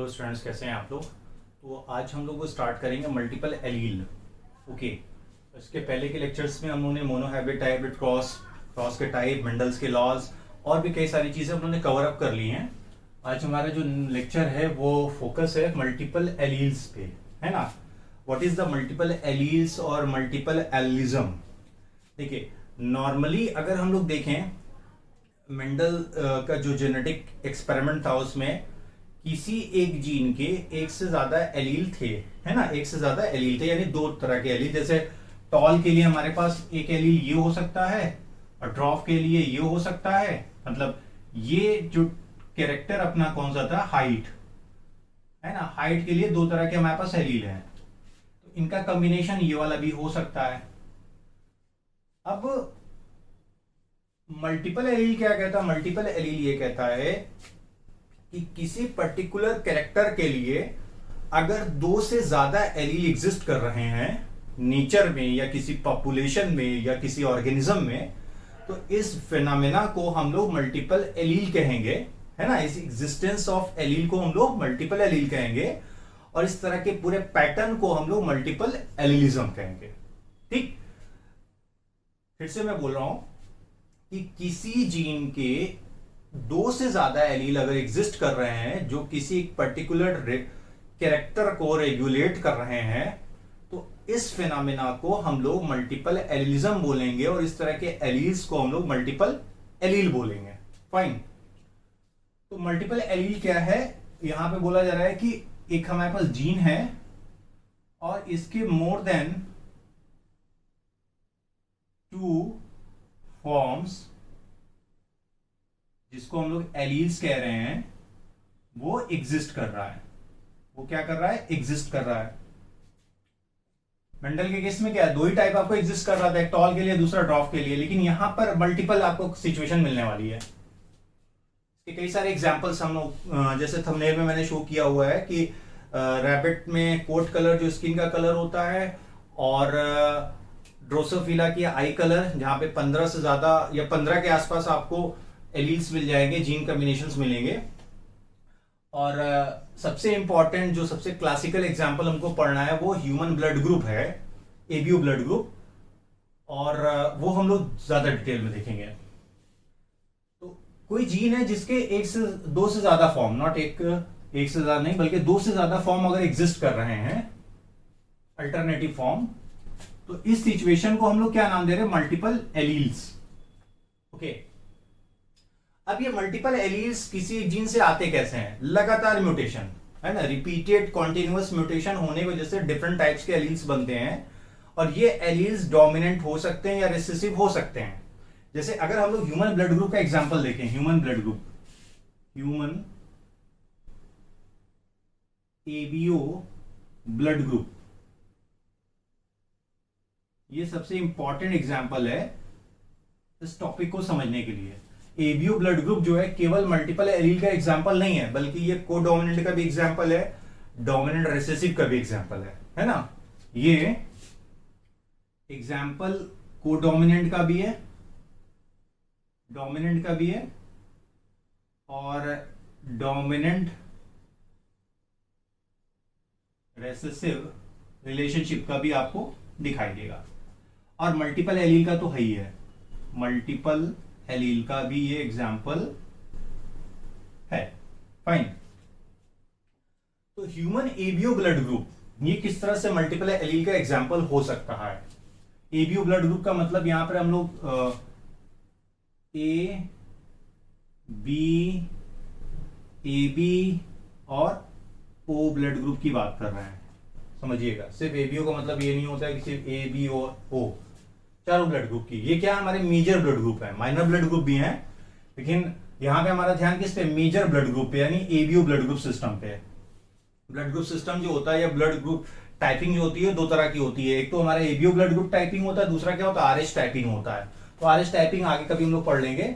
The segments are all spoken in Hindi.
हेलो स्टूडेंट्स, कैसे हैं आप लोग। तो आज हम लोग स्टार्ट करेंगे मल्टीपल एलील। ओके, इसके पहले के लेक्चर्स में हम लोगों ने mono hybrid, hybrid cross, cross के टाइप, मेंडल्स के लॉज और भी कई सारी चीज़ें हम लोगों ने कवर अप कर ली हैं। आज हमारा जो लेक्चर है वो फोकस है मल्टीपल एलील्स पे, है ना। What is the multiple alleles और मल्टीपल एलिज्म। देखिए, नॉर्मली अगर हम लोग देखें मेंडल का जो जेनेटिक एक्सपेरिमेंट था उसमें किसी एक जीन के एक से ज्यादा एलील थे, है ना। एक से ज्यादा एलील थे यानी दो तरह के एलील। जैसे टॉल के लिए हमारे पास एक एलील ये हो सकता है और ड्रॉफ के लिए ये हो सकता है। मतलब ये जो कैरेक्टर अपना कौन सा था, हाइट, है ना। हाइट के लिए दो तरह के हमारे पास एलील हैं, तो इनका कॉम्बिनेशन ये वाला भी हो सकता है। अब मल्टीपल एलील क्या कहता है? मल्टीपल एलील ये कहता है कि किसी पर्टिकुलर कैरेक्टर के लिए अगर दो से ज्यादा एलील एग्जिस्ट कर रहे हैं नेचर में या किसी पॉपुलेशन में या किसी ऑर्गेनिज्म में, तो इस फिनोमेना को हम लोग मल्टीपल एलील कहेंगे, है ना। इस एग्जिस्टेंस ऑफ एलील को हम लोग मल्टीपल एलील कहेंगे और इस तरह के पूरे पैटर्न को हम लोग मल्टीपल एलीलिज्म कहेंगे। ठीक, फिर से मैं बोल रहा हूं कि किसी जीन के दो से ज्यादा एलील अगर एग्जिस्ट कर रहे हैं जो किसी एक पर्टिकुलर कैरेक्टर को रेगुलेट कर रहे हैं, तो इस फिनोमेना को हम लोग मल्टीपल एलीलिज्म बोलेंगे और इस तरह के एलील्स को हम लोग मल्टीपल एलील बोलेंगे। फाइन। तो मल्टीपल एलील क्या है? यहां पे बोला जा रहा है कि एक हमारे पास जीन है और इसके मोर देन 2 फॉर्म्स, जिसको हम लोग एलील्स कह रहे हैं, वो एग्जिस्ट कर रहा है। वो क्या कर रहा है? एग्जिस्ट कर रहा है। मेंडल के केस में क्या है, दो ही टाइप आपको एग्जिस्ट कर रहा था, एक टॉल के लिए, दूसरा ड्रॉफ के लिए, लेकिन यहां पर मल्टीपल आपको सिचुएशन मिलने वाली है। इसके कई सारे एग्जांपल्स हम लोग, जैसे थंबनेल में मैंने शो किया हुआ है कि रैबिट में कोट कलर जो स्किन का कलर होता है और ड्रोसोफिला की आई कलर, जहां पे 15 से ज्यादा या 15 के आसपास आपको एलील्स मिल जाएंगे, जीन कॉम्बिनेशंस मिलेंगे। और सबसे इंपॉर्टेंट जो सबसे क्लासिकल एग्जांपल हमको पढ़ना है वो ह्यूमन ब्लड ग्रुप है, एबीओ ब्लड ग्रुप, और वो हम लोग ज्यादा डिटेल में देखेंगे। तो कोई जीन है जिसके एक से दो से ज्यादा फॉर्म, नॉट एक से ज्यादा नहीं बल्कि दो से ज्यादा फॉर्म अगर एग्जिस्ट कर रहे हैं, अल्टरनेटिव फॉर्म, तो इस सिचुएशन को हम लोग क्या नाम दे रहे हैं? Multiple alleles. ओके, अब ये मल्टीपल एलील्स किसी एक जीन से आते कैसे हैं? लगातार म्यूटेशन, है ना, रिपीटेड कॉन्टिन्यूअस म्यूटेशन होने की वजह से डिफरेंट टाइप्स के एलील्स बनते हैं और ये एलील्स डोमिनेंट हो सकते हैं या रिसेसिव हो सकते हैं। जैसे अगर हम लोग ह्यूमन ब्लड ग्रुप का एग्जांपल देखें, human blood group, human ABO blood group, ये सबसे इंपॉर्टेंट एग्जांपल है इस टॉपिक को समझने के लिए। एबीओ ब्लड ग्रुप जो है केवल मल्टीपल एलील का एग्जांपल नहीं है, बल्कि ये कोडोमिनेंट का भी एग्जांपल है, डोमिनेंट रिसेसिव का भी एग्जांपल है ना। ये एग्जांपल कोडोमिनेंट का भी है, डोमिनेंट का भी है और डोमिनेंट रिसेसिव रिलेशनशिप का भी आपको दिखाई देगा। और मल्टीपल एलील का तो है ही है, मल्टीपल एलील का भी ये एग्जाम्पल है। फाइन। तो ह्यूमन एबीओ ब्लड ग्रुप ये किस तरह से मल्टीपल एलील का एग्जाम्पल हो सकता है? एबीओ ब्लड ग्रुप का मतलब यहां पर हम लोग ए बी और ओ ब्लड ग्रुप की बात कर रहे हैं। समझिएगा, सिर्फ एबीओ का मतलब ये नहीं होता है कि सिर्फ ए बी और ओ, चारों ब्लड ग्रुप की। ये क्या हमारे मेजर ब्लड ग्रुप है, माइनर ब्लड ग्रुप भी हैं, लेकिन यहां पे हमारा ध्यान किस पे? मेजर ब्लड ग्रुप पे, यानी एबीओ ब्लड ग्रुप सिस्टम पे। ब्लड ग्रुप सिस्टम जो होता है या ब्लड ग्रुप टाइपिंग जो होती है दो तरह की होती है। एक तो हमारा एबीओ ब्लड ग्रुप टाइपिंग होता है, दूसरा क्या होता है? आरएच टाइपिंग होता है। तो आरएच टाइपिंग आगे कभी हम लोग पढ़ लेंगे।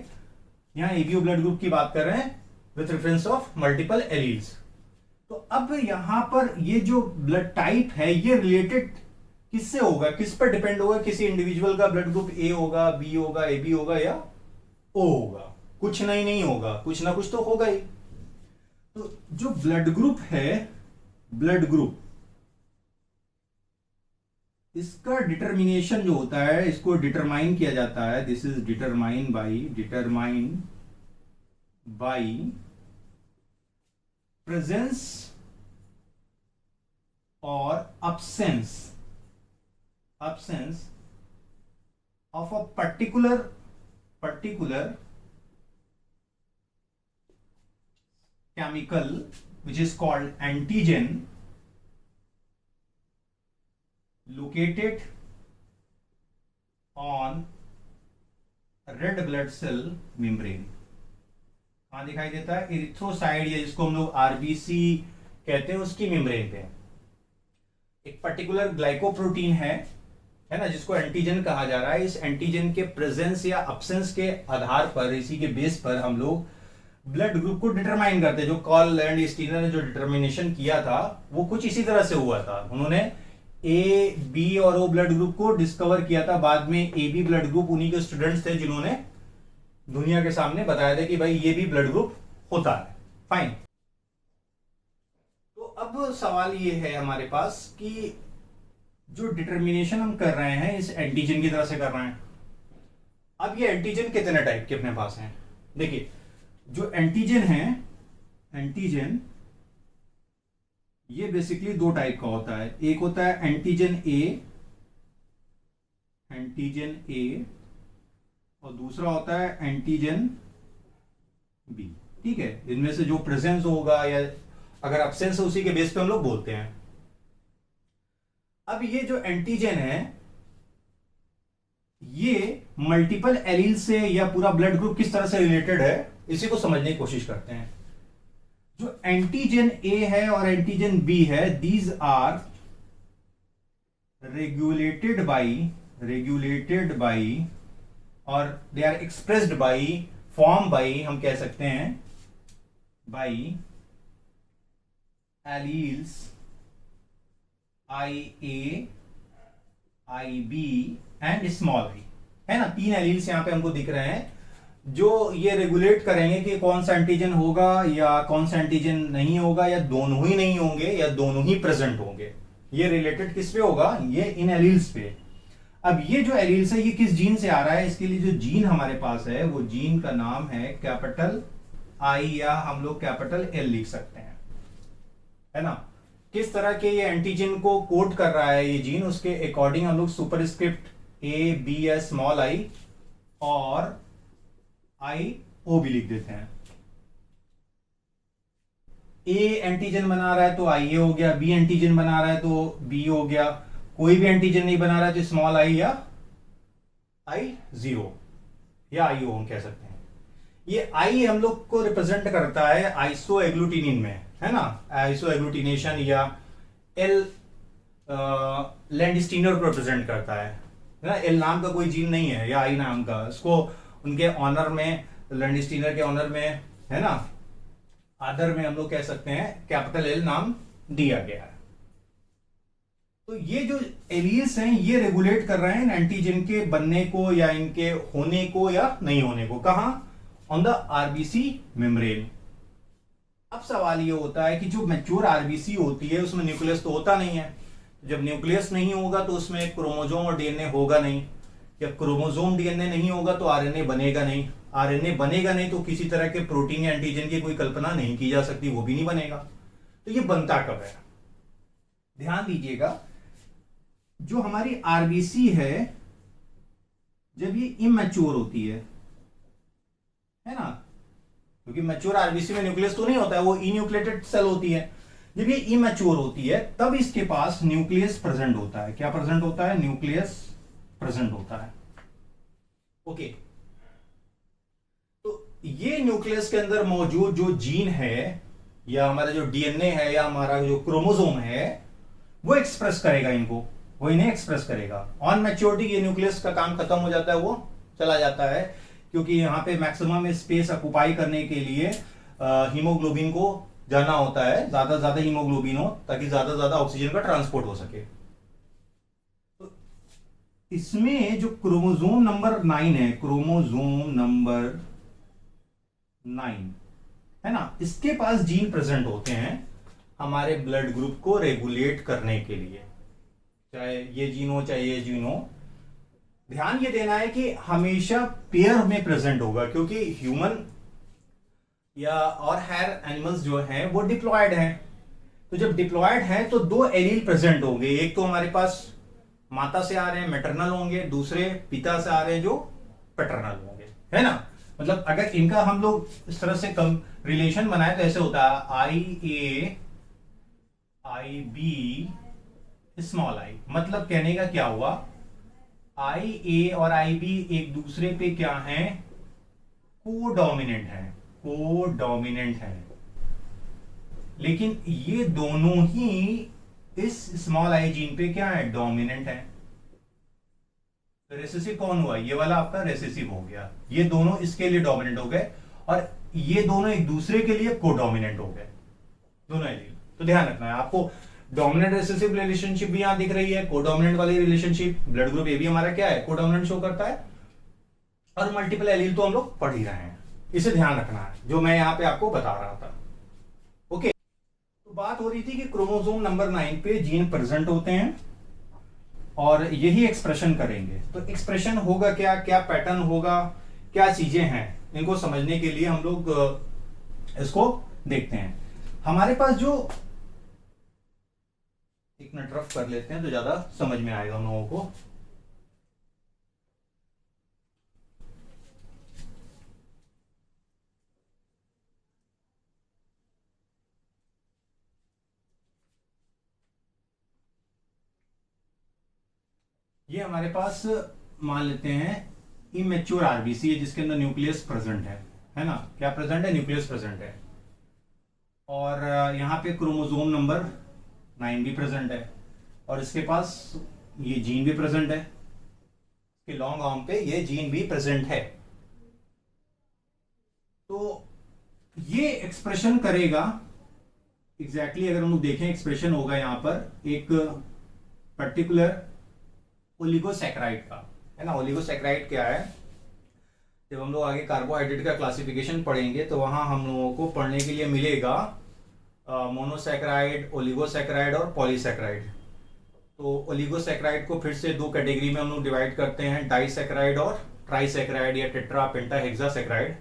यहाँ एबीओ ब्लड ग्रुप की बात कर रहे हैं with reference of multiple alleles. तो अब यहां पर ये जो ब्लड टाइप है ये रिलेटेड किससे होगा, किस पर डिपेंड होगा? किसी इंडिविजुअल का ब्लड ग्रुप ए होगा, बी होगा, ए बी होगा या ओ होगा? कुछ नहीं होगा, कुछ ना कुछ तो होगा ही। तो जो ब्लड ग्रुप है, ब्लड ग्रुप, इसका डिटर्मिनेशन जो होता है, इसको डिटरमाइन किया जाता है, this is determine by presence और absence of a particular chemical which is called antigen located on red blood cell membrane। कहां दिखाई देता है? इरिथ्रोसाइड, या जिसको हम लोग आरबीसी कहते हैं, उसकी मेम्ब्रेन पे एक पर्टिकुलर ग्लाइकोप्रोटीन है ना, जिसको एंटीजन कहा जा रहा है। इस एंटीजन के प्रेजेंस या अब्सेंस के आधार पर, इसी के बेस पर हम लोग ब्लड ग्रुप को डिटरमाइन करते हैं। जो कॉल लैंड स्टीनर ने जो डिटरमिनेशन किया था वो कुछ इसी तरह से हुआ था। उन्होंने ए, बी और ओ ब्लड ग्रुप को डिस्कवर किया था। बाद में ए बी ब्लड ग्रुप उन्हीं के स्टूडेंट्स थे जिन्होंने दुनिया के सामने बताया था कि भाई ये भी ब्लड ग्रुप होता है। फाइन। तो अब सवाल ये है हमारे पास कि जो डिटर्मिनेशन हम कर रहे हैं इस एंटीजन की तरह से कर रहे हैं। अब ये एंटीजन कितने टाइप के अपने पास हैं? देखिए, जो एंटीजन है, एंटीजन ये बेसिकली दो टाइप का होता है। एक होता है एंटीजन ए और दूसरा होता है एंटीजन बी। ठीक है, इनमें से जो प्रेजेंस होगा या अगर एब्सेंस है उसी के बेस पे हम लोग बोलते हैं। अब ये जो एंटीजन है ये मल्टीपल एलील से या पूरा ब्लड ग्रुप किस तरह से रिलेटेड है इसी को समझने की कोशिश करते हैं। जो एंटीजन ए है और एंटीजन बी है, दीज आर रेगुलेटेड बाई और they are expressed by, form by, हम कह सकते हैं by alleles I A, I B and small I, है ना। तीन एलील्स यहां पे हमको दिख रहे हैं जो ये रेगुलेट करेंगे कि कौन सा एंटीजन होगा या कौन सा एंटीजन नहीं होगा, या दोनों ही नहीं होंगे या दोनों ही प्रेजेंट होंगे। ये रिलेटेड किस पे होगा? ये इन एलील्स पे। अब ये जो एलील्स है ये किस जीन से आ रहा है? इसके लिए जो जीन हमारे पास है वो जीन का नाम है कैपिटल आई, या हम लोग कैपिटल एल लिख सकते हैं, है ना। किस तरह के ये एंटीजन को कोड कर रहा है ये जीन, उसके अकॉर्डिंग हम लोग सुपरस्क्रिप्ट ए बी या स्मॉल आई और आई ओ भी लिख देते हैं। ए एंटीजन बना रहा है तो आई ए हो गया, बी एंटीजन बना रहा है तो बी हो गया, कोई भी एंटीजन नहीं बना रहा है तो स्मॉल आई या आई जीरो या आई ओ हम कह सकते हैं। ये आई हम लोग को रिप्रेजेंट करता है आइसो एग्लूटिनिन में, है ना, आइसो एग्लूटिनेशन, या एल लैंडस्टीनर को रिप्रेजेंट करता है ना। एल नाम का कोई जीन नहीं है या आई नाम का, इसको उनके ऑनर में, लैंडस्टीनर के ऑनर में, है ना, आदर में हम लोग कह सकते हैं कैपिटल एल नाम दिया गया है। तो ये जो एलील्स हैं ये रेगुलेट कर रहे हैं एंटीजन के बनने को या इनके होने को या नहीं होने को। कहां? On the RBC membrane. अब सवाल ये होता है कि जो मैच्योर आरबीसी होती है उसमें न्यूक्लियस तो होता नहीं है। जब न्यूक्लियस नहीं होगा तो उसमें क्रोमोसोम और डीएनए होगा नहीं। जब क्रोमोसोम डीएनए नहीं होगा तो आरएनए बनेगा नहीं। आरएनए बनेगा नहीं तो किसी तरह के प्रोटीन या एंटीजन की कोई कल्पना नहीं की जा सकती, वो भी नहीं बनेगा। तो ये बनता कब है? ध्यान दीजिएगा, जो हमारी आरबीसी है जब ये इमैच्योर होती है ना, क्योंकि मैच्योर आरबीसी में न्यूक्लियस तो नहीं होता है, वो इन्यूक्लिएटेड सेल होती है। जब ये इमैच्योर होती है तब इसके पास न्यूक्लियस प्रेजेंट होता है। क्या प्रेजेंट होता है? न्यूक्लियस प्रेजेंट होता है। ओके, तो ये न्यूक्लियस के अंदर मौजूद जो जीन है या हमारा जो डीएनए है या हमारा जो क्रोमोसोम है वो एक्सप्रेस करेगा इनको, वो इन्हें एक्सप्रेस करेगा। ऑन मैच्योरिटी ये न्यूक्लियस का काम खत्म हो जाता है, वो चला जाता है, क्योंकि यहां पे मैक्सिमम स्पेस ऑक्युपाई करने के लिए हीमोग्लोबिन को जाना होता है, ज्यादा से ज्यादा हीमोग्लोबिन हो ताकि ज्यादा से ज्यादा ऑक्सीजन का ट्रांसपोर्ट हो सके। तो इसमें जो क्रोमोसोम नंबर 9 है, क्रोमोसोम नंबर 9, है ना, इसके पास जीन प्रेजेंट होते हैं हमारे ब्लड ग्रुप को रेगुलेट करने के लिए, चाहे ये जीन हो चाहे ये जीन हो। ध्यान ये देना है कि हमेशा पेयर में प्रेजेंट होगा, क्योंकि ह्यूमन या और हायर एनिमल्स जो हैं वो डिप्लॉयड हैं। तो जब डिप्लॉयड हैं तो दो एलील प्रेजेंट होंगे, एक तो हमारे पास माता से आ रहे हैं मैटरनल होंगे, दूसरे पिता से आ रहे हैं जो पैटर्नल होंगे, है ना। मतलब अगर इनका हम लोग इस तरह से कम रिलेशन बनाए तो ऐसे होता है IA IB स्मॉल आई। मतलब कहने का क्या हुआ, IA और IB एक दूसरे पे क्या है, कोडोमिनेंट है, कोडोमिनेंट है। लेकिन ये दोनों ही इस स्मॉल आई जीन पे क्या है, डोमिनेंट है। तो रेसेसिव कौन हुआ, ये वाला आपका रेसेसिव हो गया, ये दोनों इसके लिए डोमिनेंट हो गए, और ये दोनों एक दूसरे के लिए कोडोमिनेंट हो गए, दोनों एलील। तो ध्यान रखना है आपको, डोमिनेंट रेसेसिव रिलेशनशिप भी यहां दिख रही है, कोडोमिनेंट वाली रिलेशनशिप, ब्लड ग्रुप ए भी हमारा क्या है, कोडोमिनेंट शो करता है, और मल्टीपल एलील तो हम लोग पढ़ ही रहे हैं, इसे ध्यान रखना है जो मैं यहां पे आपको बता रहा था। ओके, तो बात हो रही थी कि क्रोमोसोम नंबर 9 पे जीन प्रेजेंट होते हैं और यही एक्सप्रेशन करेंगे। तो एक्सप्रेशन होगा क्या, क्या पैटर्न होगा, क्या चीजें हैं, इनको समझने के लिए हम लोग इसको देखते हैं। हमारे पास जो, एक मिनट रफ कर लेते हैं तो ज्यादा समझ में आएगा उन लोगों को। ये हमारे पास मान लेते हैं इमेच्योर आरबीसी है, जिसके अंदर न्यूक्लियस प्रेजेंट है ना, क्या प्रेजेंट है, न्यूक्लियस प्रेजेंट है। और यहाँ पे क्रोमोसोम नंबर 9 भी प्रेजेंट है, और इसके पास ये जीन भी प्रेजेंट है, इसके लॉन्ग आर्म पे ये जीन भी प्रेजेंट है। तो ये एक्सप्रेशन करेगा एग्जैक्टली, अगर हम लोग देखें एक्सप्रेशन होगा यहाँ पर एक पर्टिकुलर ओलिगोसैकेराइड का, है ना। ओलिगोसैकेराइड क्या है, जब हम लोग आगे कार्बोहाइड्रेट का क्लासिफिकेशन पढ़ेंगे तो वहां हम लोगों को पढ़ने के लिए मिलेगा मोनोसैकेराइड, ओलिगोसैकेराइड और पॉलीसैकेराइड। तो ओलिगोसैकेराइड को फिर से दो कैटेगरी में हम लोग डिवाइड करते हैं, डाइसैकेराइड और ट्राइसैकेराइड या टेट्रा पेंटा हेक्सासैकेराइड।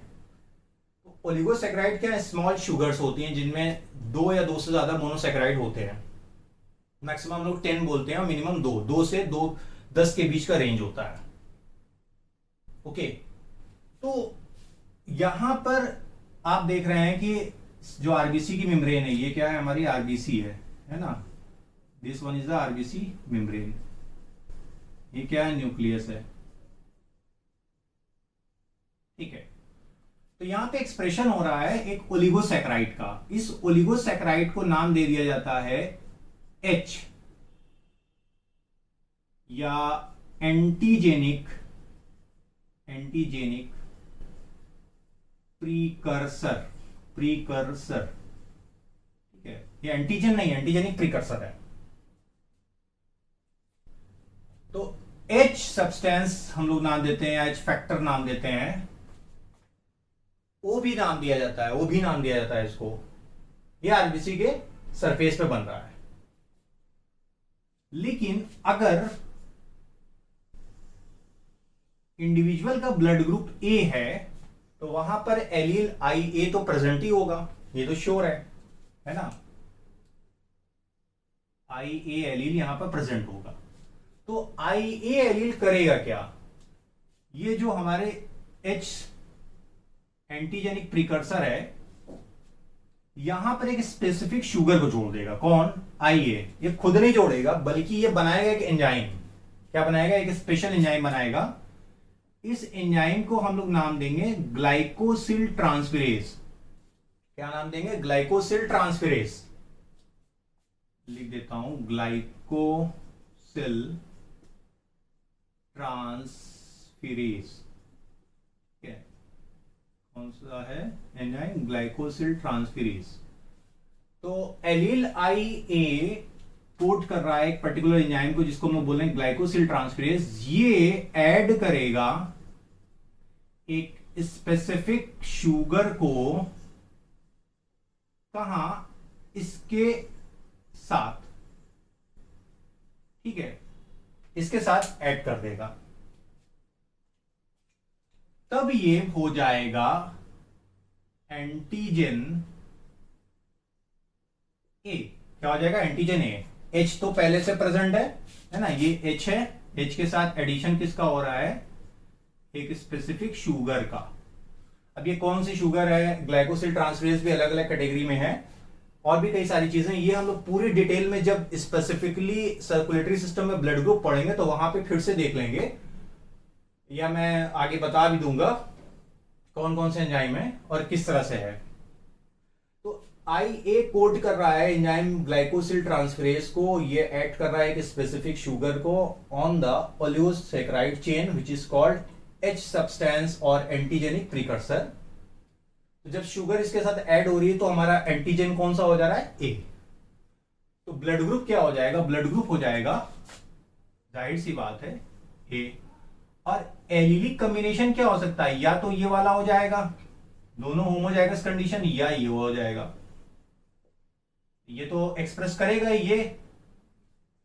ओलिगोसैकेराइड क्या है, स्मॉल शुगर्स होती हैं जिनमें दो या दो से ज्यादा मोनोसैकेराइड होते हैं। मैक्सिमम हम लोग 10 बोलते हैं और मिनिमम दो से 10 के बीच का रेंज होता है। ओके, तो यहां पर आप देख रहे हैं कि जो आरबीसी की मेम्ब्रेन है, ये क्या है, हमारी आरबीसी है ना, this one is the RBC membrane. ये क्या है, न्यूक्लियस है, ठीक है। तो यहां पे एक्सप्रेशन हो रहा है एक ओलिगोसैकेराइड का। इस ओलिगोसैकेराइड को नाम दे दिया जाता है H, या एंटीजेनिक प्रीकर्सर, ठीक है। ये एंटीजन नहीं, एंटीजेनिक प्रीकर्सर है। तो H सब्सटेंस हम लोग नाम देते हैं, H फैक्टर नाम देते हैं, O भी नाम दिया जाता है, इसको। ये आरबीसी के सरफेस पे बन रहा है। लेकिन अगर इंडिविजुअल का ब्लड ग्रुप ए है तो वहां पर एलील IA तो प्रेजेंट ही होगा, ये तो श्योर है ना। IA एलील यहां पर प्रेजेंट होगा। तो IA एलील करेगा क्या, ये जो हमारे H एंटीजेनिक प्रीकर्सर है, यहां पर एक स्पेसिफिक शुगर को जोड़ देगा। कौन, IA। ये खुद नहीं जोड़ेगा बल्कि ये बनाएगा एक एंजाइम। क्या बनाएगा, एक स्पेशल एंजाइम बनाएगा। इस एंजाइम को हम लोग नाम देंगे ग्लाइकोसिल ट्रांसफेरेज। क्या नाम देंगे, ग्लाइकोसिल ट्रांसफेरेज। लिख देता हूं, ग्लाइकोसिल ट्रांसफेरेज। कौन सा है एंजाइम, ग्लाइकोसिल ट्रांसफेरेज। तो एलील IA कोड कर रहा है एक पर्टिकुलर एंजाइम को, जिसको हम लोग बोल रहे हैं ग्लाइकोसिल ट्रांसफेरेज। ये ऐड करेगा एक स्पेसिफिक शुगर को कहां, इसके साथ, ठीक है, इसके साथ ऐड कर देगा, तब ये हो जाएगा एंटीजन ए। क्या हो जाएगा? एंटीजन ए। एच तो पहले से प्रेजेंट है ना, ये एच है, एच के साथ एडिशन किसका हो रहा है? एक स्पेसिफिक शुगर का। अब ये कौन सी शुगर है? ग्लाइकोसिल ट्रांसफरेज भी अलग अलग कैटेगरी में है, और भी कई सारी चीजें, ये हम लोग पूरी डिटेल में जब स्पेसिफिकली सर्कुलेटरी सिस्टम में ब्लड ग्रुप पढ़ेंगे तो वहां पे फिर से देख लेंगे, या मैं आगे बता भी दूंगा कौन कौन से एंजाइम है और किस तरह से है। तो आई ए कोड कर रहा है एंजाइम ग्लाइकोसिल ट्रांसफरेज को, ये ऐड कर रहा है एक स्पेसिफिक शुगर को on the oligosaccharide chain which is called H substance और एंटीजेनिक प्रीकर्सर। तो जब शुगर इसके साथ ऐड हो रही है तो हमारा एंटीजन कौन सा हो जा रहा है? ए। तो ब्लड ग्रुप क्या हो जाएगा? ब्लड ग्रुप हो जाएगा, जाहिर सी बात है, ए। और एलिलिक कॉम्बिनेशन क्या हो सकता है? या तो ये वाला हो जाएगा, दोनों होमोजाइगस कंडीशन, या ये हो जाएगा। ये तो एक्सप्रेस करेगा, ये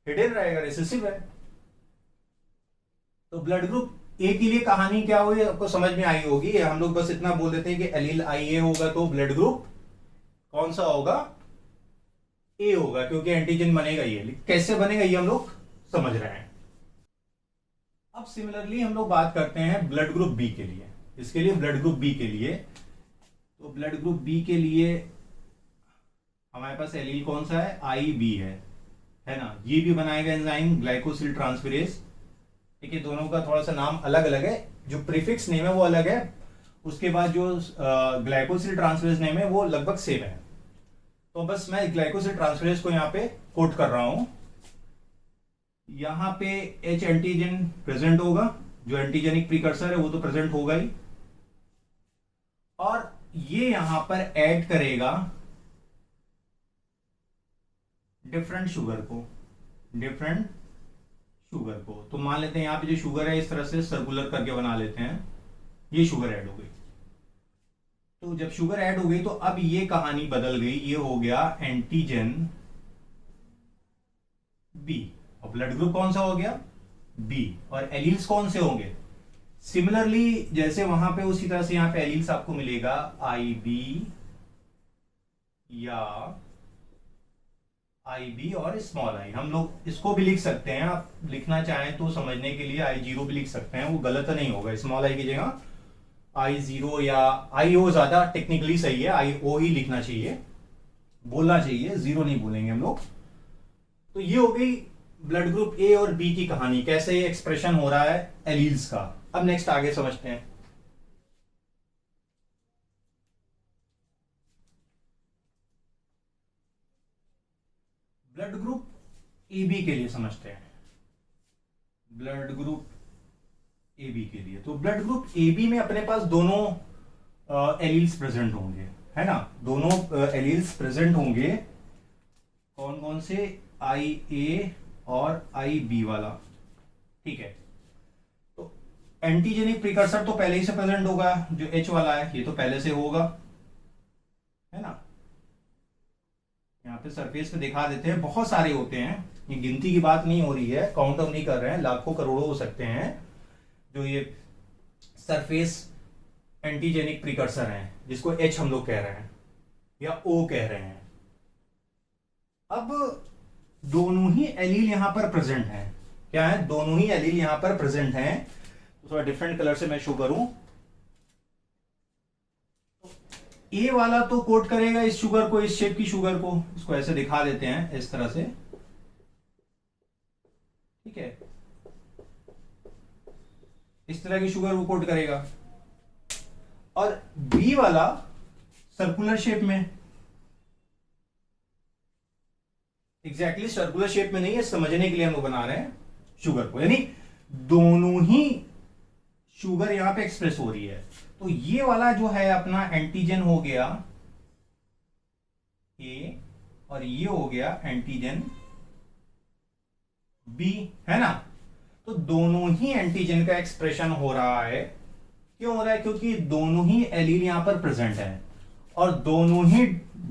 हिडन रहेगा, रिसेसिव है। तो ब्लड ग्रुप ए के लिए कहानी क्या हुई आपको समझ में आई होगी। हम लोग बस इतना बोल देते हैं कि एलील आई ए होगा तो ब्लड ग्रुप कौन सा होगा? ए होगा, क्योंकि एंटीजन बनेगा ये। कैसे बनेगा ये हम लोग समझ रहे हैं। अब सिमिलरली हम लोग बात करते हैं ब्लड ग्रुप बी के लिए। इसके लिए ब्लड ग्रुप बी के लिए, तो ब्लड ग्रुप बी के लिए हमारे पास एलील कौन सा है? आई बी है ना। ये भी बनाएगा एंजाइम ग्लाइकोसिल ट्रांसफरेज। देखिए दोनों का थोड़ा सा नाम अलग अलग है, जो प्रीफिक्स नेम है वो अलग है, उसके बाद जो ग्लाइकोसिल ट्रांसफरेज नेम है वो लगभग सेम है। तो बस मैं ग्लाइकोसिल ट्रांसफरेज को यहाँ पे कोट कर रहा हूं। यहां पे एच एंटीजन प्रेजेंट होगा, जो एंटीजेनिक प्रीकर्सर है वो तो प्रेजेंट होगा ही, और ये यहां पर ऐड करेगा डिफरेंट शुगर को, डिफरेंट शुगर को। तो मान लेते हैं यहां पे जो शुगर है इस तरह से सर्कुलर करके बना लेते हैं, ये शुगर ऐड हो गई। तो जब शुगर ऐड हो गई तो अब ये कहानी बदल गई, ये हो गया एंटीजन बी, और ब्लड ग्रुप कौन सा हो गया? बी। और एलील्स कौन से होंगे? सिमिलरली जैसे वहां पे उसी तरह से यहां पे एलील्स आपको मिलेगा आई बी या आई बी और स्मॉल आई। हम लोग इसको भी लिख सकते हैं, आप लिखना चाहें तो समझने के लिए आई जीरो भी लिख सकते हैं, वो गलत नहीं होगा। स्मॉल आई की जगह आई जीरो या आई ओ ज्यादा टेक्निकली सही है, आई ओ ही लिखना चाहिए, बोलना चाहिए, जीरो नहीं बोलेंगे हम लोग। तो ये हो गई ब्लड ग्रुप ए और बी की कहानी, कैसे ये एक्सप्रेशन हो रहा है एलील्स का। अब नेक्स्ट आगे समझते हैं। ब्लड ग्रुप ए बी के लिए समझते हैं। ब्लड ग्रुप ए बी के लिए, तो ब्लड ग्रुप ए बी में अपने पास दोनों एलील्स प्रेजेंट होंगे, है ना। दोनों एलील्स प्रेजेंट होंगे। कौन कौन से? आई ए और आई बी वाला, ठीक है। तो एंटीजेनिक प्रीकर्सर तो पहले ही से प्रेजेंट होगा, जो एच वाला है ये तो पहले से होगा, है ना। यहाँ पे सरफेस पे दिखा देते हैं, बहुत सारे होते हैं, ये गिनती की बात नहीं हो रही है, काउंट हम नहीं कर रहे हैं, लाखों करोड़ों हो सकते हैं जो ये सरफेस एंटीजेनिक प्रीकर्सर हैं, जिसको एच हम लोग कह रहे हैं या ओ कह रहे हैं। अब दोनों ही एलील यहां पर प्रेजेंट हैं। क्या है? दोनों ही एलील यहां पर प्रेजेंट हैं। तो थोड़ा डिफरेंट कलर से मैं शो करूं। ए वाला तो कोट करेगा इस शुगर को, इस शेप की शुगर को, इसको ऐसे दिखा देते हैं इस तरह से, ठीक है। इस तरह की शुगर वो कोट करेगा। और बी वाला सर्कुलर शेप में, एग्जैक्टली सर्कुलर शेप में नहीं है, समझने के लिए हम लोग बना रहे हैं शुगर को, यानी दोनों ही शुगर यहां पे एक्सप्रेस हो रही है। तो ये वाला जो है अपना एंटीजन हो गया ए, और ये हो गया एंटीजन बी, है ना। तो दोनों ही एंटीजन का एक्सप्रेशन हो रहा है। क्यों हो रहा है? क्योंकि दोनों ही एलील यहां पर प्रेजेंट है, और दोनों ही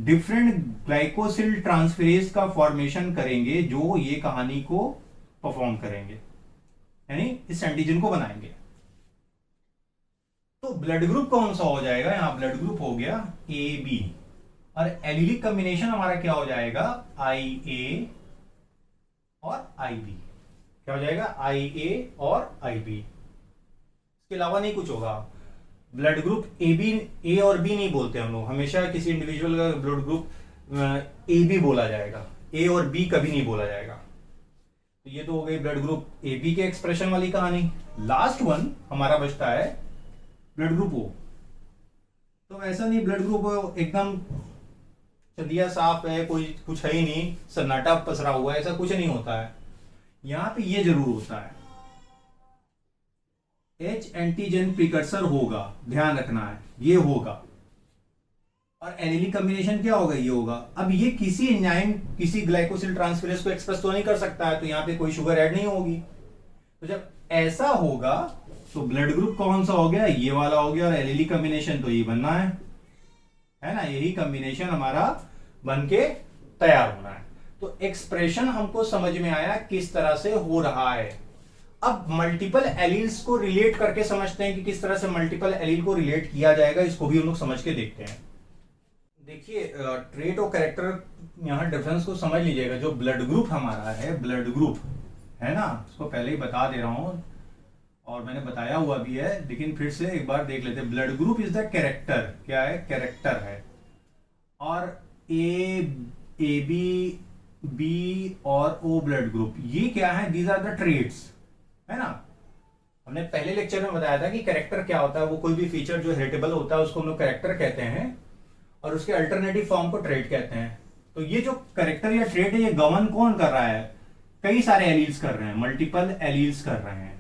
डिफरेंट ग्लाइकोसिल ट्रांसफेरेज का फॉर्मेशन करेंगे जो ये कहानी को परफॉर्म करेंगे, यानी इस एंटीजन को बनाएंगे। तो ब्लड ग्रुप कौन सा हो जाएगा, यहां ब्लड ग्रुप हो गया ए बी, और एलिलिक कॉम्बिनेशन हमारा क्या हो जाएगा, आई ए और आई बी। क्या हो जाएगा, आई ए और आई बी, इसके अलावा नहीं कुछ होगा। ब्लड ग्रुप ए बी, ए और बी नहीं बोलते हम लोग, हमेशा किसी इंडिविजुअल का ब्लड ग्रुप ए बी बोला जाएगा, ए और बी कभी नहीं बोला जाएगा। तो ये तो हो गई ब्लड ग्रुप ए बी के एक्सप्रेशन वाली कहानी। लास्ट वन हमारा बचता है ब्लड ग्रुप ओ। तो ऐसा नहीं ब्लड ग्रुप एकदम चदिया साफ है, कोई कुछ है ही नहीं, सन्नाटा पसरा हुआ है, ऐसा कुछ नहीं होता है। यहां पे ये जरूर होता है, H एंटीजन प्रिकर्सर होगा, ध्यान रखना है ये होगा, और एलिलिक कॉम्बिनेशन क्या होगा, ये होगा। अब ये किसी एंजाइम किसी ग्लाइकोसिल ट्रांसफेरेज को एक्सप्रेस तो नहीं कर सकता है, तो यहां पे कोई शुगर ऐड नहीं होगी। तो जब ऐसा होगा तो ब्लड ग्रुप कौन सा हो गया, ये वाला हो गया, और एलिलिक कॉम्बिनेशन तो ये बनना है ना, यही कॉम्बिनेशन हमारा बन के तैयार होना है। तो एक्सप्रेशन हमको समझ में आया किस तरह से हो रहा है। अब मल्टीपल एलील्स को रिलेट करके समझते हैं कि किस तरह से मल्टीपल एलील को रिलेट किया जाएगा, इसको भी हम लोग समझ के देखते हैं। देखिए ट्रेट और कैरेक्टर यहां डिफरेंस को समझ लीजिएगा। जो ब्लड ग्रुप हमारा है, ब्लड ग्रुप है ना, इसको पहले ही बता दे रहा हूं और मैंने बताया हुआ भी है, लेकिन फिर से एक बार देख लेते हैं। Blood group is the character, क्या है, कैरेक्टर है। और ए बी, बी और ओ ब्लड ग्रुप, ये क्या है, दीज आर द ट्रेट्स, है ना। हमने पहले लेक्चर में बताया था कि कैरेक्टर क्या होता है, वो कोई भी फीचर जो हेरिटेबल होता है उसको हम लोग कैरेक्टर कहते हैं, और उसके अल्टरनेटिव फॉर्म को ट्रेट कहते हैं। तो ये जो कैरेक्टर या ट्रेट है, ये गवर्न कौन कर रहा है, कई सारे एलील्स कर रहे हैं, मल्टीपल एलील्स कर रहे हैं,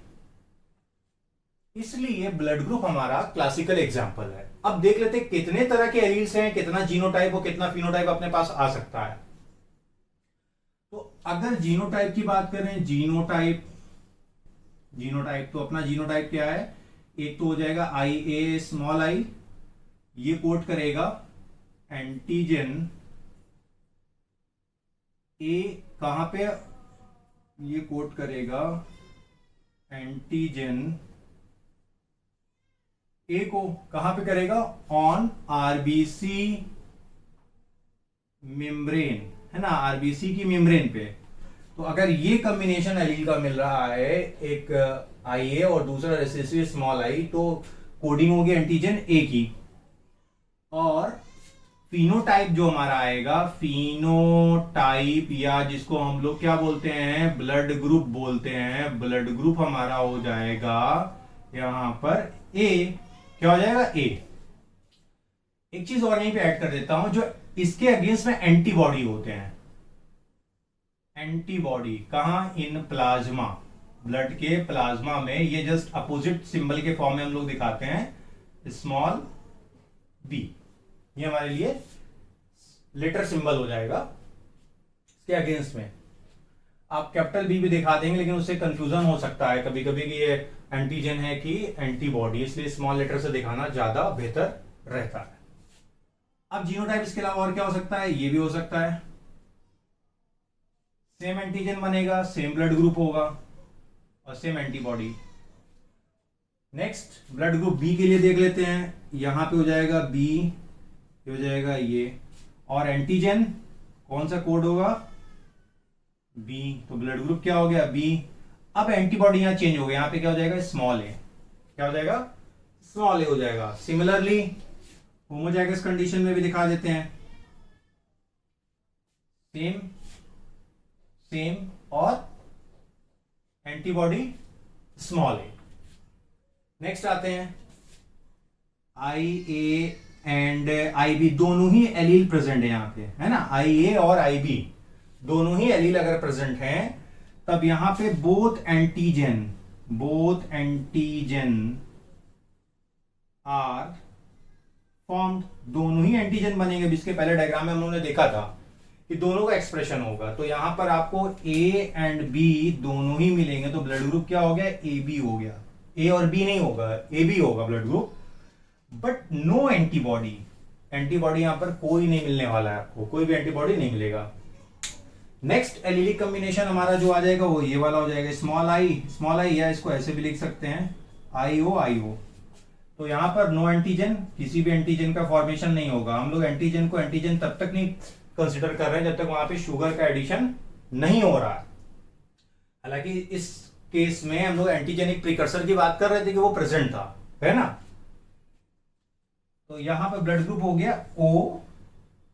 इसलिए ब्लड ग्रुप हमारा क्लासिकल एग्जांपल है। अब देख लेते हैं कितने तरह के एलील्स हैं, कितना जीनोटाइप और कितना फिनोटाइप अपने पास आ सकता है। तो अगर जीनोटाइप की बात करें, जीनोटाइप तो अपना जीनोटाइप क्या है, एक तो हो जाएगा आई ए स्मॉल आई, ये कोड करेगा एंटीजन ए, कहां पे, ये कोड करेगा एंटीजन ए को कहां पे करेगा, ऑन आरबीसी मेम्ब्रेन, है ना, आरबीसी की मेम्ब्रेन पे। तो अगर ये कॉम्बिनेशन एलील का मिल रहा है, एक आई ए और दूसरा रिसेसिव स्मॉल आई, तो कोडिंग होगी एंटीजन ए की। और फिनोटाइप जो हमारा आएगा, फिनोटाइप या जिसको हम लोग क्या बोलते हैं, ब्लड ग्रुप बोलते हैं, ब्लड ग्रुप हमारा हो जाएगा यहां पर ए। क्या हो जाएगा, ए। एक चीज और यहीं पे ऐड कर देता हूं, जो इसके अगेंस्ट में एंटीबॉडी होते हैं, एंटीबॉडी कहां, इन प्लाज्मा, ब्लड के प्लाज्मा में, ये जस्ट अपोजिट सिंबल के फॉर्म में हम लोग दिखाते हैं, स्मॉल बी, ये हमारे लिए लेटर सिंबल हो जाएगा इसके अगेंस्ट में। आप कैपिटल बी भी दिखा देंगे, लेकिन उससे कंफ्यूजन हो सकता है कभी कभी कि ये एंटीजन है कि एंटीबॉडी, इसलिए स्मॉल लेटर से दिखाना ज्यादा बेहतर रहता है। अब जीनोटाइप इसके अलावा और क्या हो सकता है, ये भी हो सकता है, सेम एंटीजन बनेगा, सेम ब्लड ग्रुप होगा और same antibody. Next blood group B के लिए देख लेते हैं, यहां पे हो जाएगा बी, हो जाएगा ये, और एंटीजन कौन सा कोड होगा, बी, तो ब्लड ग्रुप क्या हो गया, बी। अब एंटीबॉडी यहां चेंज हो गया, यहां पे क्या हो जाएगा, स्मॉल ए, क्या हो जाएगा, स्मॉल ए हो जाएगा। सिमिलरली होमोजाइगस कंडीशन में भी दिखा देते हैं, सेम सेम और एंटीबॉडी स्मॉल ए। नेक्स्ट आते हैं I A and I B, दोनों ही एलील प्रेजेंट है यहां पे, है ना, आई ए और आई बी दोनों ही एलील अगर प्रेजेंट हैं, तब यहां पे बोथ एंटीजन आर फॉर्म्ड, दोनों ही एंटीजन बनेंगे। जिसके पहले डायग्राम में हम लोगों ने देखा था कि दोनों का एक्सप्रेशन होगा, तो यहां पर आपको ए एंड बी दोनों ही मिलेंगे, तो ब्लड ग्रुप क्या हो गया, ए बी हो गया, ए और बी नहीं होगा, ए बी होगा blood group, but no antibody, antibody यहां पर कोई नहीं मिलने वाला है, आपको कोई भी एंटीबॉडी नहीं मिलेगा। नेक्स्ट एलिलिक कॉम्बिनेशन हमारा जो आ जाएगा वो ये वाला हो जाएगा, स्मॉल आई, या इसको ऐसे भी लिख सकते हैं IO। तो यहां पर नो एंटीजन, किसी भी एंटीजन का फॉर्मेशन नहीं होगा। हम लोग एंटीजन को एंटीजन तब तक नहीं कंसिडर कर रहे हैं जब तक वहां पे शुगर का एडिशन नहीं हो रहा है। हालांकि इस केस में हम लोग एंटीजेनिक प्रिकर्सर की बात कर रहे थे कि वो प्रेजेंट था, है ना। तो यहां पर ब्लड ग्रुप हो गया O,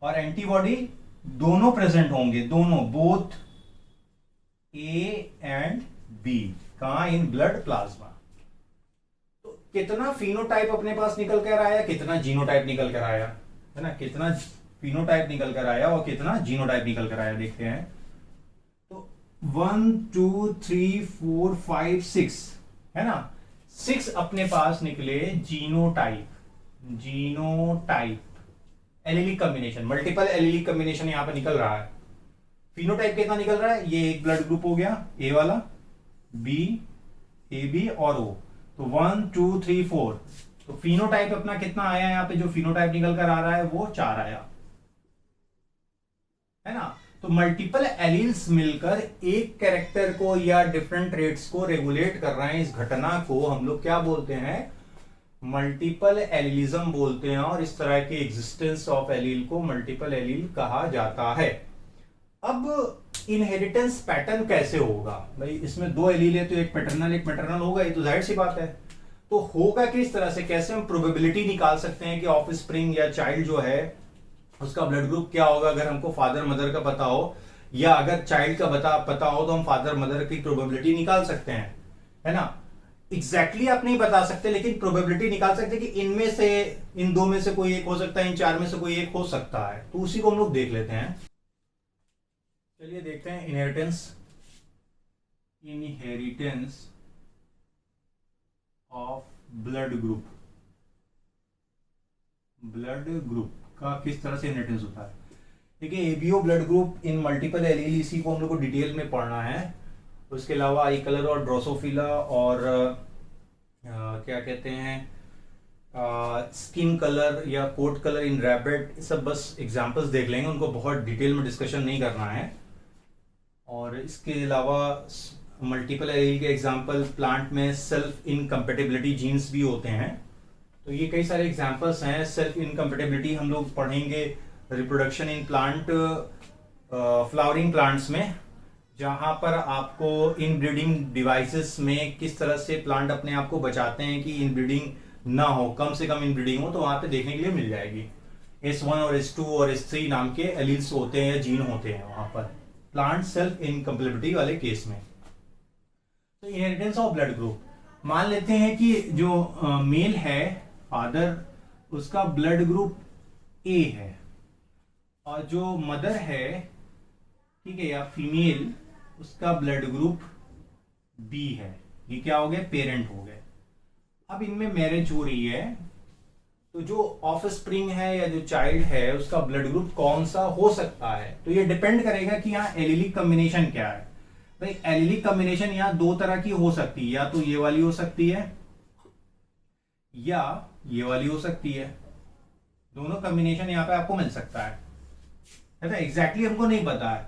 और एंटीबॉडी दोनों प्रेजेंट होंगे, दोनों, बोथ A एंड B, कहां, इन ब्लड प्लाज्मा। तो कितना फिनोटाइप अपने पास निकल कर आया, कितना जीनोटाइप निकल कर आया, है ना, कितना फिनोटाइप निकल कर आया और कितना जीनोटाइप निकल कर आया, देखते हैं। तो 1 2 3 4 5 6, है ना, 6 अपने पास निकले genotype. Allylic combination, multiple allylic combination यहां पर निकल रहा है। फिनोटाइप कितना निकल रहा है, ये एक ब्लड ग्रुप हो गया ए वाला, बी, ए बी और ओ, तो 1 2 3 4। तो फिनोटाइप अपना कितना आया यहाँ पे, जो फिनोटाइप निकल कर आ रहा है वो 4 आया, है ना। तो मल्टीपल एलील्स मिलकर एक कैरेक्टर को या डिफरेंट ट्रेट्स को रेगुलेट कर रहे हैं। इस घटना को हम लोग क्या बोलते हैं, मल्टीपल एलिलिज्म बोलते हैं, और इस तरह के एग्जिस्टेंस ऑफ एलील को मल्टीपल एलील कहा जाता है। अब इनहेरिटेंस पैटर्न कैसे होगा भाई, इसमें 2 एलील है तो एक पैटर्नल एक मैटरनल होगा, ये तो जाहिर सी बात है। तो होगा किस तरह से, कैसे हम प्रोबेबिलिटी निकाल सकते हैं कि ऑफ स्प्रिंग या चाइल्ड जो है उसका ब्लड ग्रुप क्या होगा, अगर हमको फादर मदर का पता हो, या अगर चाइल्ड का पता हो तो हम फादर मदर की प्रोबेबिलिटी निकाल सकते हैं, है ना। एग्जैक्टली आप नहीं बता सकते, लेकिन प्रोबेबिलिटी निकाल सकते कि इनमें से, इन 2 में से कोई एक हो सकता है, इन 4 में से कोई एक हो सकता है। तो उसी को हम लोग देख लेते हैं। चलिए देखते हैं इनहेरिटेंस ऑफ ब्लड ग्रुप का किस तरह से इनहेरिटेंस होता है। देखिए ABO blood group in multiple allele, इसी को हम लोग को डिटेल में पढ़ना है। उसके अलावा आई कलर और ड्रोसोफिला और क्या कहते हैं, स्किन कलर या कोट कलर इन रैबिट, सब बस एग्जांपल्स देख लेंगे, उनको बहुत डिटेल में डिस्कशन नहीं करना है। और इसके अलावा मल्टीपल एलील के एग्जांपल, प्लांट में सेल्फ इनकम्पेटिबिलिटी जीन्स भी होते हैं। तो ये कई सारे एग्जांपल्स हैं। सेल्फ इनकम्पेटिबिलिटी हम लोग पढ़ेंगे reproduction in plant, flowering plants में, जहां पर आपको इनब्रीडिंग डिवाइसेस में किस तरह से प्लांट अपने आप को बचाते हैं कि इनब्रीडिंग ना हो, कम से कम इनब्रीडिंग हो, तो वहां पे देखने के लिए मिल जाएगी। S1 और S2 और S3 नाम के एलील्स होते हैं, जीन होते हैं वहां पर, प्लांट सेल्फ इनकम्पेटिबिलिटी वाले केस में। तो इनहेरिटेंस ऑफ ब्लड ग्रुप, मान लेते हैं कि जो मेल है फादर, उसका ब्लड ग्रुप A है, और जो मदर है, ठीक है, या फीमेल, उसका ब्लड ग्रुप B है। ये क्या हो गए, पेरेंट हो गए। अब इनमें मैरिज हो रही है, तो जो ऑफ स्प्रिंग है या जो चाइल्ड है उसका ब्लड ग्रुप कौन सा हो सकता है, तो ये डिपेंड करेगा कि यहाँ एलिलिक कॉम्बिनेशन क्या है। भाई एलिलिक कॉम्बिनेशन यहाँ 2 तरह की हो सकती है, या तो ये वाली हो सकती है या ये वाली हो सकती है। दोनों कॉम्बिनेशन यहाँ पे आपको मिल सकता है ना। एग्जैक्टली हमको नहीं पता है,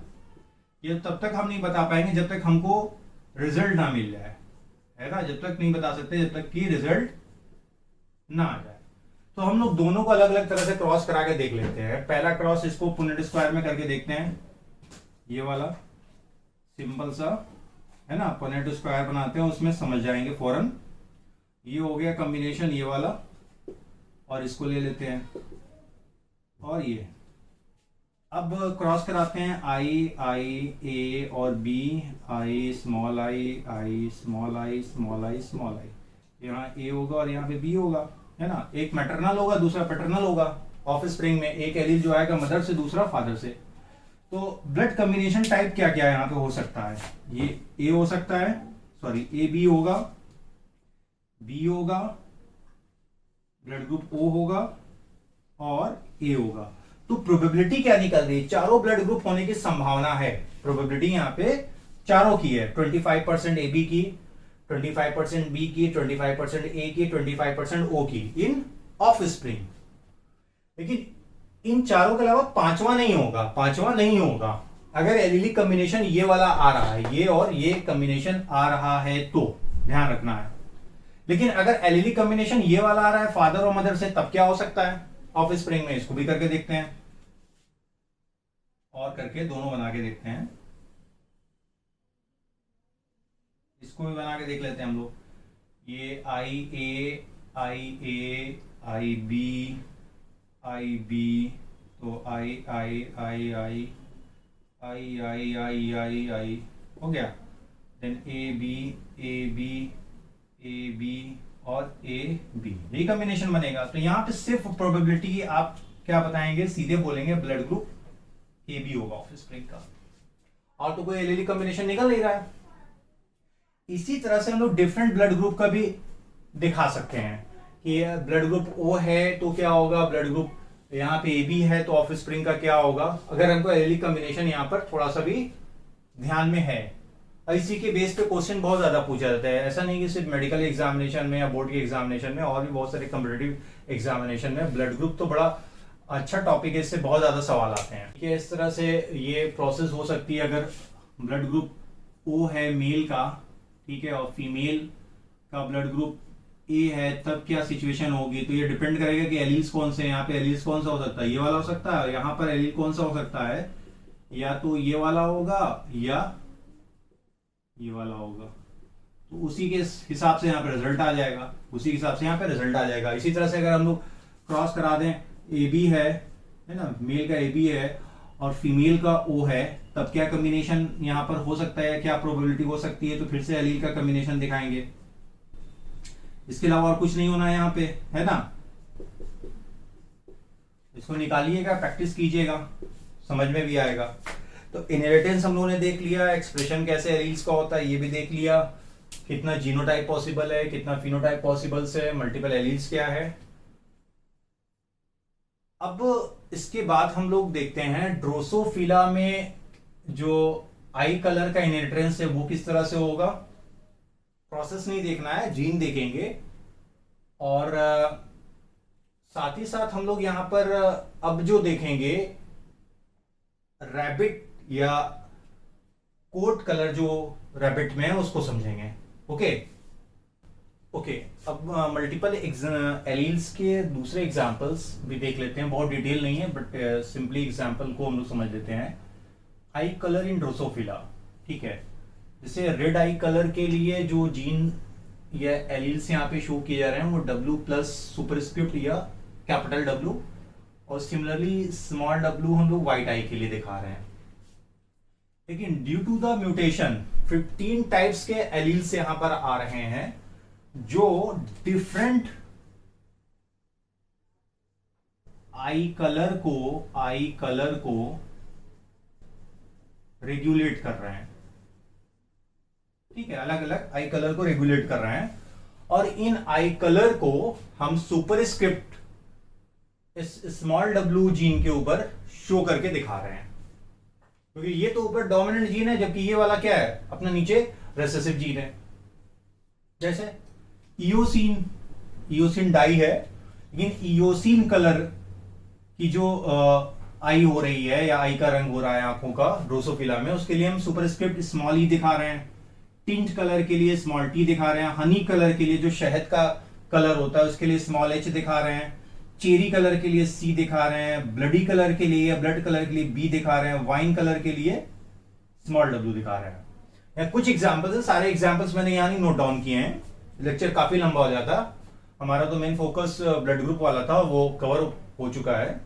ये तब तक हम नहीं बता पाएंगे जब तक हमको रिजल्ट ना मिल जाए, है ना। जब तक नहीं बता सकते जब तक कि रिजल्ट ना आ जाए। तो हम लोग दोनों को अलग अलग तरह से क्रॉस करा के देख लेते हैं। पहला क्रॉस इसको पुनेट स्क्वायर में करके देखते हैं, ये वाला सिंपल सा, है ना, पुनेट स्क्वायर बनाते हैं, उसमें समझ जाएंगे फौरन। ये हो गया कॉम्बिनेशन ये वाला, और इसको ले लेते हैं, और ये अब क्रॉस कराते हैं आई ए और B, I small I small I small I small I, यहाँ ए होगा और यहाँ पे बी होगा, है ना। एक मैटरनल होगा, दूसरा पैटर्नल होगा। ऑफ स्प्रिंग में एक एलील जो आएगा मदर से, दूसरा फादर से। तो ब्लड कॉम्बिनेशन टाइप क्या क्या यहाँ पे हो सकता है, ये ए हो सकता है, सॉरी ए बी होगा, बी होगा, ब्लड ग्रुप ओ होगा और ए होगा। तो प्रोबेबिलिटी क्या निकल रही है, चारों ब्लड ग्रुप होने की संभावना है। प्रोबेबिलिटी यहाँ पे चारों की है, 25% ए बी की, 25% बी की, 25% ए की, 25% ओ की इन ऑफ स्प्रिंग। लेकिन इन चारों के अलावा पांचवा नहीं होगा, पांचवा नहीं होगा। अगर एलिलिक कॉम्बिनेशन ये वाला आ रहा है, ये और ये कॉम्बिनेशन आ रहा है तो ध्यान रखना है। लेकिन अगर एलिलिक कॉम्बिनेशन ये वाला आ रहा है फादर और मदर से, तब क्या हो सकता है ऑफ स्प्रिंग में? इसको भी करके देखते हैं, और करके दोनों बना के देखते हैं। इसको भी बना के देख लेते हैं हम लोग। ये आई A I B I B, तो आई आई आई आई आई आई आई आई आई हो गया। देन ए बी और ए बी, यही कॉम्बिनेशन बनेगा। तो यहां पे सिर्फ प्रोबेबिलिटी आप क्या बताएंगे, सीधे बोलेंगे ब्लड ग्रुप ए बी होगा ऑफ स्प्रिंग का, और तो कोई एलिलिक कॉम्बिनेशन निकल नहीं रहा है। इसी तरह से हम लोग डिफरेंट ब्लड ग्रुप का भी दिखा सकते हैं कि ब्लड ग्रुप ओ है तो क्या होगा, ब्लड ग्रुप यहाँ पे ए बी है तो ऑफ स्प्रिंग का क्या होगा, अगर हमको एलिलिक कॉम्बिनेशन यहाँ पर थोड़ा सा भी ध्यान में है। इसी के बेस पे क्वेश्चन बहुत ज्यादा पूछा जाता है। ऐसा नहीं कि सिर्फ मेडिकल एग्जामिनेशन में या बोर्ड के एग्जामिनेशन में, और भी बहुत सारे कॉम्पिटिटिव एग्जामिनेशन में ब्लड ग्रुप तो बड़ा अच्छा टॉपिक है, इससे बहुत ज्यादा सवाल आते हैं। ठीक है, इस तरह से ये प्रोसेस हो सकती है। अगर ब्लड ग्रुप ओ है मेल का, ठीक है, और फीमेल का ब्लड ग्रुप ए है, तब क्या सिचुएशन होगी? तो ये डिपेंड करेगा कि एलील्स कौन से हैं। यहाँ पे एलील्स कौन सा हो सकता है, ये वाला हो सकता है। यहाँ पर एलील कौन सा हो सकता है, या तो ये वाला होगा या ये वाला होगा। तो उसी के हिसाब से यहाँ पे रिजल्ट आ जाएगा, उसी के हिसाब से यहाँ पे रिजल्ट आ जाएगा। इसी तरह से अगर हम लोग क्रॉस करा दें, ए बी है ना, मेल का ए बी है और फीमेल का ओ है, तब क्या कॉम्बिनेशन यहाँ पर हो सकता है, क्या प्रोबेबिलिटी हो सकती है? तो फिर से एलील का कॉम्बिनेशन दिखाएंगे, इसके अलावा और कुछ नहीं होना है यहाँ पे, है ना। इसको निकालिएगा, प्रैक्टिस कीजिएगा, समझ में भी आएगा। तो इनहेरिटेंस हम लोगों ने देख लिया, एक्सप्रेशन कैसे एलील्स का होता है ये भी देख लिया, कितना जीनोटाइप पॉसिबल है, कितना फिनोटाइप पॉसिबल है, मल्टीपल एलील्स क्या है। अब इसके बाद हम लोग देखते हैं ड्रोसोफिला में जो आई कलर का इनहेरिटेंस है वो किस तरह से होगा। प्रोसेस नहीं देखना है, जीन देखेंगे। और साथ ही साथ हम लोग यहां पर अब जो देखेंगे रैबिट या कोट कलर जो रैबिट में है उसको समझेंगे। ओके, अब मल्टीपल एलील्स के दूसरे एग्जांपल्स भी देख लेते हैं। बहुत डिटेल नहीं है, बट सिंपली एग्जांपल को हम लोग समझ लेते हैं। आई कलर इन ड्रोसोफिला, ठीक है, जैसे रेड आई कलर के लिए जो जीन या एलील्स यहाँ पे शो किए जा रहे हैं वो W+ सुपरस्क्रिप्ट या कैपिटल W, और सिमिलरली स्मॉल w हम लोग व्हाइट आई के लिए दिखा रहे हैं। लेकिन due to the mutation 15 types के एलील्स यहां पर आ रहे हैं जो डिफरेंट आई कलर को रेगुलेट कर रहे हैं। ठीक है, अलग अलग आई कलर को रेगुलेट कर रहे हैं, और इन आई कलर को हम सुपरस्क्रिप्ट इस स्मॉल w जीन के ऊपर शो करके दिखा रहे हैं, क्योंकि ये तो ऊपर डोमिनेंट जीन है, जबकि ये वाला क्या है, अपना नीचे रेसेसिव जीन है। जैसे इयोसिन डाई है, लेकिन इयोसिन कलर की जो आई हो रही है या आई का रंग हो रहा है आंखों का ड्रोसोफिला में, उसके लिए हम सुपरस्क्रिप्ट स्मॉल ई दिखा रहे हैं। टिंट कलर के लिए स्मॉल टी दिखा रहे हैं। हनी कलर के लिए जो शहद का कलर होता है उसके लिए स्मॉल h दिखा रहे हैं। चेरी कलर के लिए C दिखा रहे हैं। ब्लडी कलर के लिए या ब्लड कलर के लिए B दिखा रहे हैं। वाइन कलर के लिए स्मॉल w दिखा रहे हैं। या कुछ एग्जांपल्स हैं, सारे एग्जांपल्स मैंने यहाँ नहीं नोट डाउन किए हैं, लेक्चर काफी लंबा हो जाता। हमारा तो मेन फोकस ब्लड ग्रुप वाला था, वो कवर हो चुका है।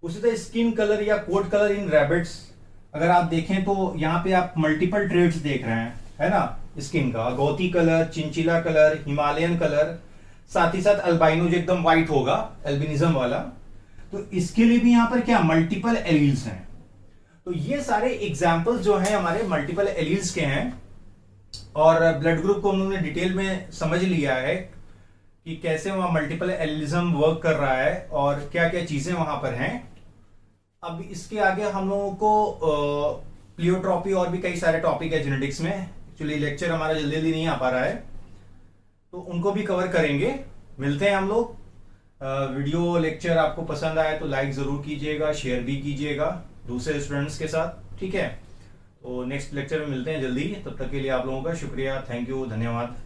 उसी तरह स्किन कलर या कोट कलर इन रैबिट्स, अगर आप देखें तो यहाँ पे आप मल्टीपल ट्रेड्स देख रहे हैं, है ना, स्किन का agouti colour, chinchilla colour, Himalayan colour, साथ ही साथ अल्बाइनो जो एकदम व्हाइट होगा, एल्बिनिज्म वाला। तो इसके लिए भी यहाँ पर क्या मल्टीपल एलील्स हैं। तो ये सारे एग्जाम्पल्स जो हैं हमारे मल्टीपल एलील्स के हैं, और ब्लड ग्रुप को हम लोगों ने डिटेल में समझ लिया है कि कैसे वहां मल्टीपल एलीलिज्म वर्क कर रहा है और क्या क्या चीजें वहां पर हैं। अब इसके आगे हम लोगों को प्लियोट्रॉपी और भी कई सारे टॉपिक है जेनेटिक्स में। एक्चुअली लेक्चर हमारा जल्दी जल्दी नहीं आ पा रहा है, तो उनको भी कवर करेंगे। मिलते हैं हम लोग वीडियो लेक्चर आपको पसंद आया तो लाइक ज़रूर कीजिएगा, शेयर भी कीजिएगा दूसरे स्टूडेंट्स के साथ, ठीक है। तो नेक्स्ट लेक्चर में मिलते हैं जल्दी, तब तक के लिए आप लोगों का शुक्रिया, थैंक यू, धन्यवाद।